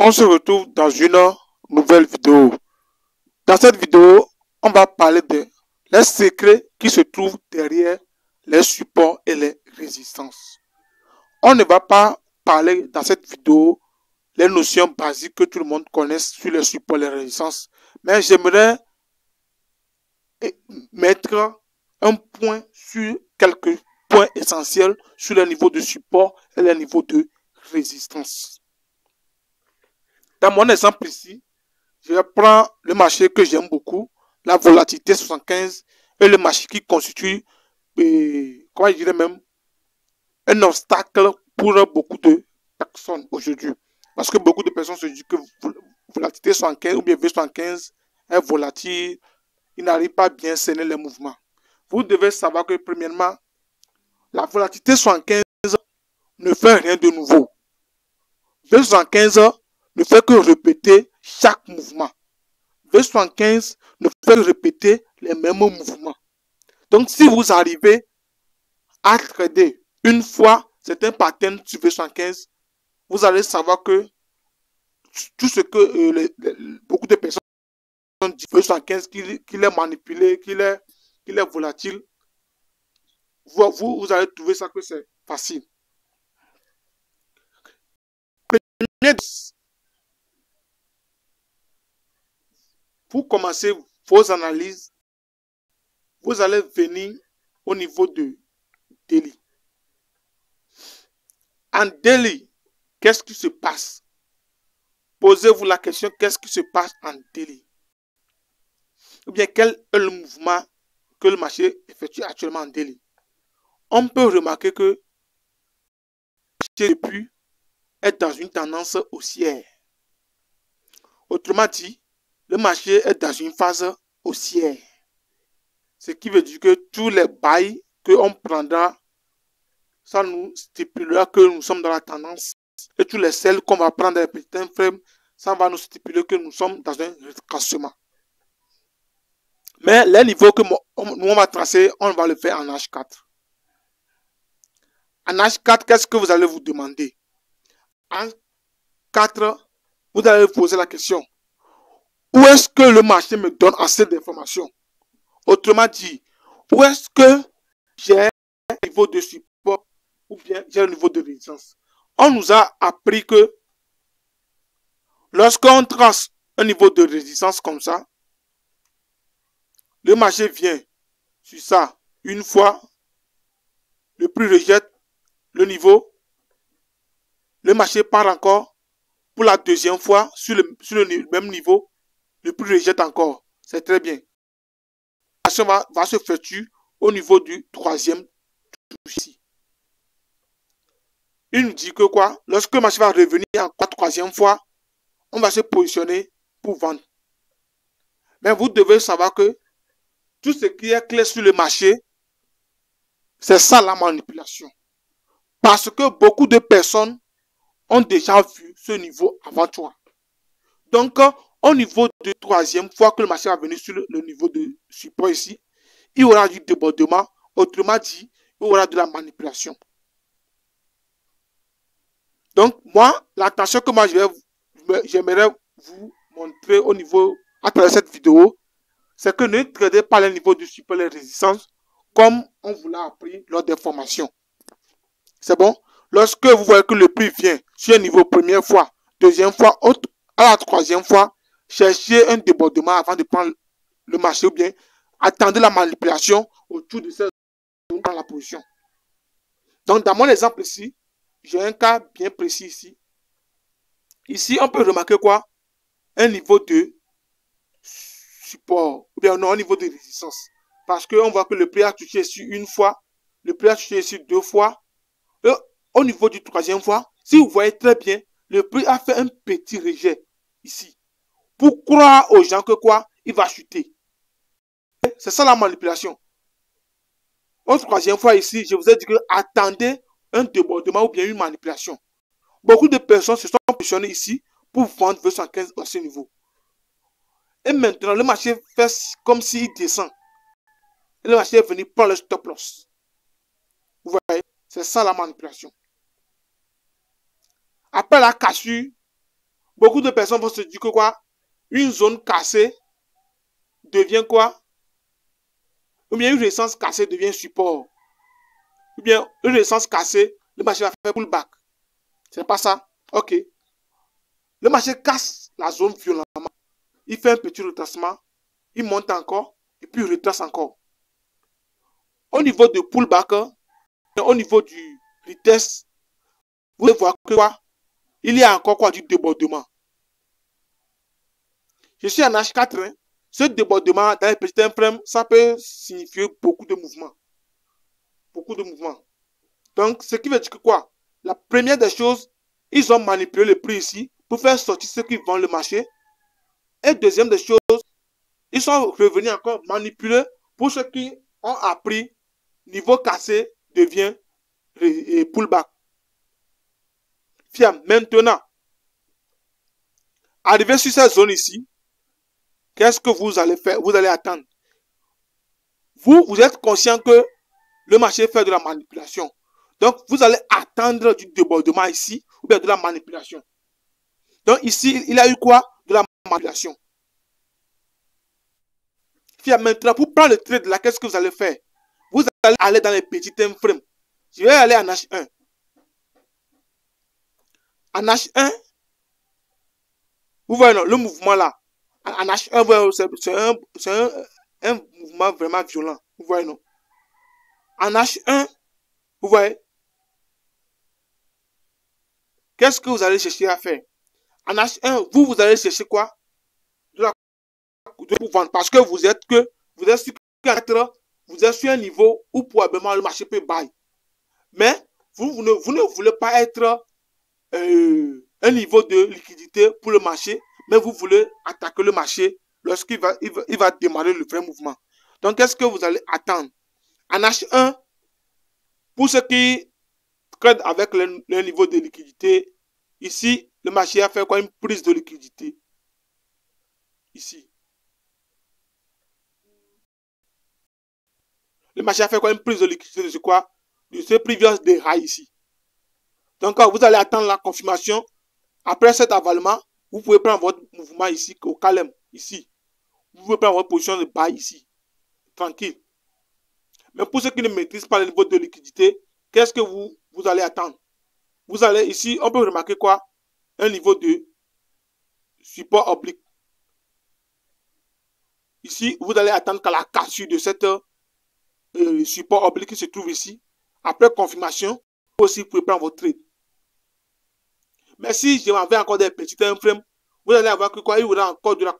On se retrouve dans une nouvelle vidéo. Dans cette vidéo, on va parler les secrets qui se trouvent derrière les supports et les résistances. On ne va pas parler dans cette vidéo les notions basiques que tout le monde connaît sur les supports et les résistances, mais j'aimerais mettre un point sur quelques points essentiels sur les niveaux de support et les niveaux de résistance. Dans mon exemple ici, je prends le marché que j'aime beaucoup, la volatilité 75, et le marché qui constitue, comment je dirais même, un obstacle pour beaucoup de personnes aujourd'hui. Parce que beaucoup de personnes se disent que volatilité 75 ou bien V75 est volatile, il n'arrive pas à bien cerner les mouvements. Vous devez savoir que premièrement, la volatilité 75 ne fait rien de nouveau. V75 ne fait que répéter chaque mouvement. V75 ne fait que répéter les mêmes mouvements. Donc, si vous arrivez à trader une fois certains patterns sur V75, vous allez savoir que tout ce que beaucoup de personnes disent V75, qu'il est manipulé, qu'il est volatile, vous allez trouver ça que c'est facile. Pour commencer vos analyses, vous allez venir au niveau de daily. En daily, qu'est-ce qui se passe? Posez-vous la question, qu'est-ce qui se passe en daily? Ou bien quel est le mouvement que le marché effectue actuellement en daily? On peut remarquer que le marché depuis est dans une tendance haussière. Autrement dit, le marché est dans une phase haussière. Ce qui veut dire que tous les bails qu'on prendra, ça nous stipulera que nous sommes dans la tendance. Et tous les sels qu'on va prendre dans les petits time frames, ça va nous stipuler que nous sommes dans un retracement. Mais les niveaux que nous on va tracer, on va le faire en H4. En H4, qu'est-ce que vous allez vous demander? En 4, vous allez vous poser la question. Où est-ce que le marché me donne assez d'informations? Autrement dit, où est-ce que j'ai un niveau de support ou bien j'ai un niveau de résistance? On nous a appris que lorsqu'on trace un niveau de résistance comme ça, le marché vient sur ça une fois, le prix rejette le niveau, le marché part encore pour la deuxième fois sur le même niveau, le prix rejette encore. C'est très bien. La marché va se effectuer au niveau du troisième ici. Il nous dit que quoi? Lorsque le marché va revenir encore troisième fois, on va se positionner pour vendre. Mais vous devez savoir que tout ce qui est clair sur le marché, c'est ça la manipulation. Parce que beaucoup de personnes ont déjà vu ce niveau avant toi. Donc, au niveau de troisième fois que le marché va venir sur le niveau de support ici, il y aura du débordement. Autrement dit, il y aura de la manipulation. Donc, moi, l'attention que moi j'aimerais vous montrer au niveau, à travers cette vidéo, c'est que ne tradez pas les niveaux de support et de résistance comme on vous l'a appris lors des formations. C'est bon? Lorsque vous voyez que le prix vient sur un niveau première fois, deuxième fois, à la troisième fois, cherchez un débordement avant de prendre le marché ou bien attendez la manipulation autour de cette zone dans la position. Donc, dans mon exemple ici, j'ai un cas bien précis ici. Ici, on peut remarquer quoi? Un niveau de support, ou bien non, un niveau de résistance. Parce qu'on voit que le prix a touché ici une fois, le prix a touché ici deux fois. Et au niveau du troisième fois, si vous voyez très bien, le prix a fait un petit rejet ici. Pour croire aux gens que quoi? Il va chuter. C'est ça la manipulation. Au troisième fois ici, je vous ai dit que attendez un débordement ou bien une manipulation. Beaucoup de personnes se sont positionnées ici pour vendre V115 à ce niveau. Et maintenant, le marché fait comme s'il descend. Et le marché est venu prendre le stop loss. Vous voyez, c'est ça la manipulation. Après la cassure, Beaucoup de personnes vont se dire que quoi? Une zone cassée devient quoi? Ou bien une résistance cassée devient support. Ou bien une résistance cassée, le marché va faire pullback. C'est pas ça? Ok. Le marché casse la zone violemment. Il fait un petit retracement. Il monte encore. Et puis il retrace encore. Au niveau de pullback, au niveau du retest, vous allez voir que quoi? Il y a encore quoi du débordement. Je suis en H4. Hein. Ce débordement dans les petits time frames, ça peut signifier beaucoup de mouvements. Beaucoup de mouvements. Donc, ce qui veut dire que quoi? La première des choses, ils ont manipulé le prix ici pour faire sortir ceux qui vendent le marché. Et deuxième des choses, ils sont revenus encore manipuler pour ceux qui ont appris niveau cassé devient pullback. Maintenant, arrivé sur cette zone ici, qu'est-ce que vous allez faire? Vous allez attendre. Vous êtes conscient que le marché fait de la manipulation. Donc, vous allez attendre du débordement ici ou bien de la manipulation. Donc, ici, il a eu quoi? De la manipulation. Maintenant, pour prendre le trade là, qu'est-ce que vous allez faire? Vous allez aller dans les petits time frames. Je vais aller en H1. En H1, vous voyez non, le mouvement là. En H1, c'est un mouvement vraiment violent. Vous voyez non? En H1, vous voyez, qu'est-ce que vous allez chercher à faire? En H1, vous allez chercher quoi? Pour vendre. Parce que vous êtes sur un niveau où probablement le marché peut buy. Mais vous ne voulez pas être un niveau de liquidité pour le marché, mais vous voulez attaquer le marché lorsqu'il va démarrer le vrai mouvement. Donc, qu'est-ce que vous allez attendre? En H1, pour ceux qui trade avec le niveau de liquidité, ici, le marché a fait quoi? Une prise de liquidité. Ici. Le marché a fait quoi? Une prise de liquidité de quoi? De ce previous day high ici. Donc, vous allez attendre la confirmation. Après cet avalement, vous pouvez prendre votre mouvement ici, au calme, ici. Vous pouvez prendre votre position de buy ici. Tranquille. Mais pour ceux qui ne maîtrisent pas le niveau de liquidité, qu'est-ce que vous allez attendre? Vous allez ici, on peut remarquer quoi? Un niveau de support oblique. Ici, vous allez attendre qu'à la cassure de cette support oblique qui se trouve ici. Après confirmation, vous aussi pouvez prendre votre trade. Mais si je m'avais encore des petits time frames, vous allez avoir que quoi? Il y aura encore de la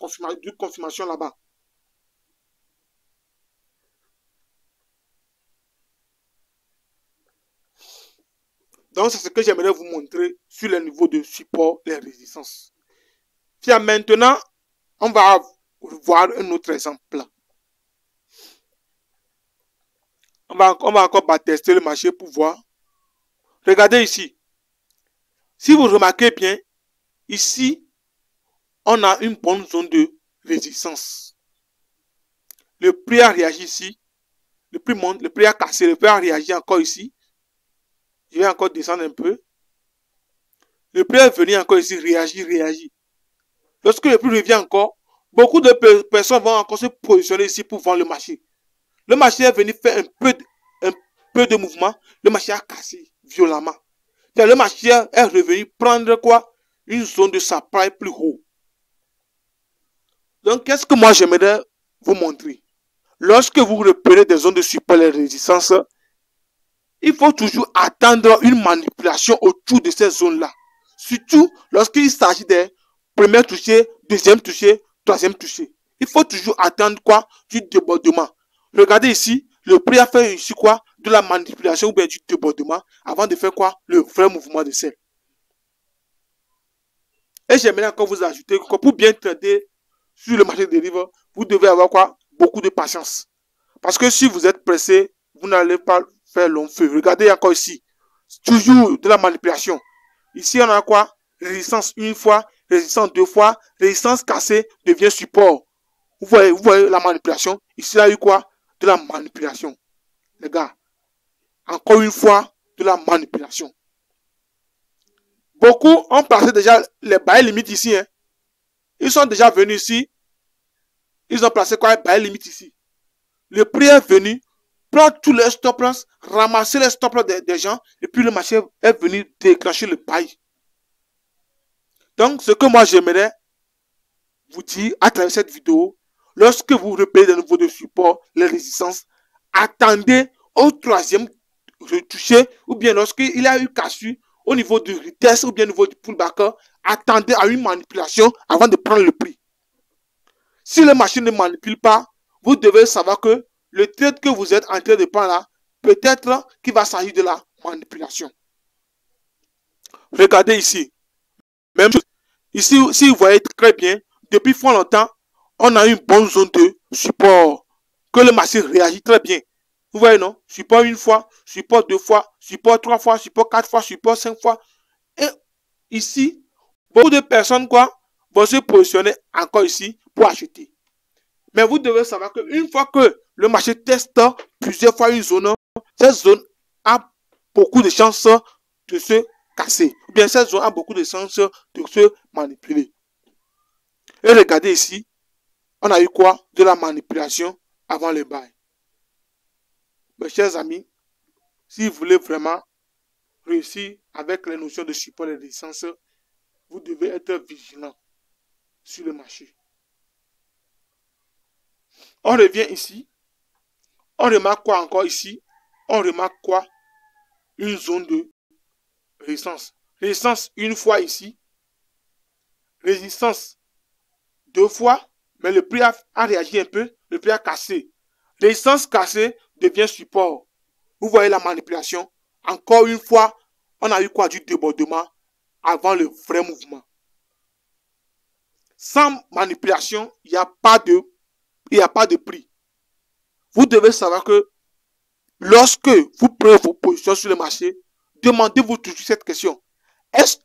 confirmation là-bas. Donc, c'est ce que j'aimerais vous montrer sur le niveau de support et résistance. Puis maintenant, on va voir un autre exemple. On va encore tester le marché pour voir. Regardez ici. Si vous remarquez bien, ici, on a une bonne zone de résistance. Le prix a réagi ici. Le prix monte, le prix a cassé, le prix a réagi encore ici. Je vais encore descendre un peu. Le prix est venu encore ici, réagit. Lorsque le prix revient encore, beaucoup de personnes vont encore se positionner ici pour vendre le marché. Le marché est venu faire un peu de mouvement. Le marché a cassé violemment. Le marché est revenu prendre quoi? Une zone de supply plus haut. Donc, qu'est-ce que moi j'aimerais vous montrer? Lorsque vous repérez des zones de support et de résistance, il faut toujours attendre une manipulation autour de ces zones-là. Surtout lorsqu'il s'agit des premiers touchés, deuxième touché, troisième touché. Il faut toujours attendre quoi? Du débordement. Regardez ici, le prix a fait ici quoi? De la manipulation ou bien du débordement avant de faire quoi? Le vrai mouvement de sel. Et j'aimerais encore vous ajouter que pour bien trader sur le marché des dérives, vous devez avoir quoi? Beaucoup de patience. Parce que si vous êtes pressé, vous n'allez pas faire long feu. Regardez encore ici. Toujours de la manipulation. Ici, on a quoi? Résistance une fois, résistance deux fois, résistance cassée devient support. Vous voyez la manipulation. Ici, il y a eu quoi? De la manipulation. Les gars, encore une fois, de la manipulation. Beaucoup ont placé déjà les buy limites ici. Hein. Ils sont déjà venus ici. Ils ont placé quoi? Buy limite ici. Le prix est venu, prendre tous les stop loss, ramasser les stop loss des gens, et puis le marché est venu déclencher le buy. Donc, ce que moi j'aimerais vous dire à travers cette vidéo, lorsque vous repérez des niveaux de support, les résistances, attendez au troisième retouché, ou bien lorsqu'il y a eu cassure au niveau du retest, ou bien au niveau du pullback, attendez à une manipulation avant de prendre le prix. Si le marché ne manipule pas, vous devez savoir que le trade que vous êtes en train de prendre là, peut-être qu'il va s'agir de la manipulation. Regardez ici. Même chose. Ici, si vous voyez très bien, depuis fort longtemps, on a une bonne zone de support. Que le marché réagit très bien. Vous voyez, non? Support une fois, support deux fois, support trois fois, support quatre fois, support cinq fois. Et ici, beaucoup de personnes vont se positionner encore ici pour acheter. Mais vous devez savoir qu'une fois que le marché teste plusieurs fois une zone, cette zone a beaucoup de chances de se casser. Ou bien cette zone a beaucoup de chances de se manipuler. Et regardez ici, on a eu quoi? De la manipulation avant le buy. Mes chers amis, si vous voulez vraiment réussir avec les notions de support et de résistance, vous devez être vigilant sur le marché. On revient ici. On remarque quoi encore ici? On remarque quoi? Une zone de résistance. Résistance une fois ici. Résistance deux fois. Mais le prix a réagi un peu. Le prix a cassé. Résistance cassée devient support. Vous voyez la manipulation. Encore une fois, on a eu quoi? Du débordement avant le vrai mouvement. Sans manipulation, il n'y a pas de prix. Vous devez savoir que lorsque vous prenez vos positions sur le marché, demandez-vous toujours cette question. Est-ce que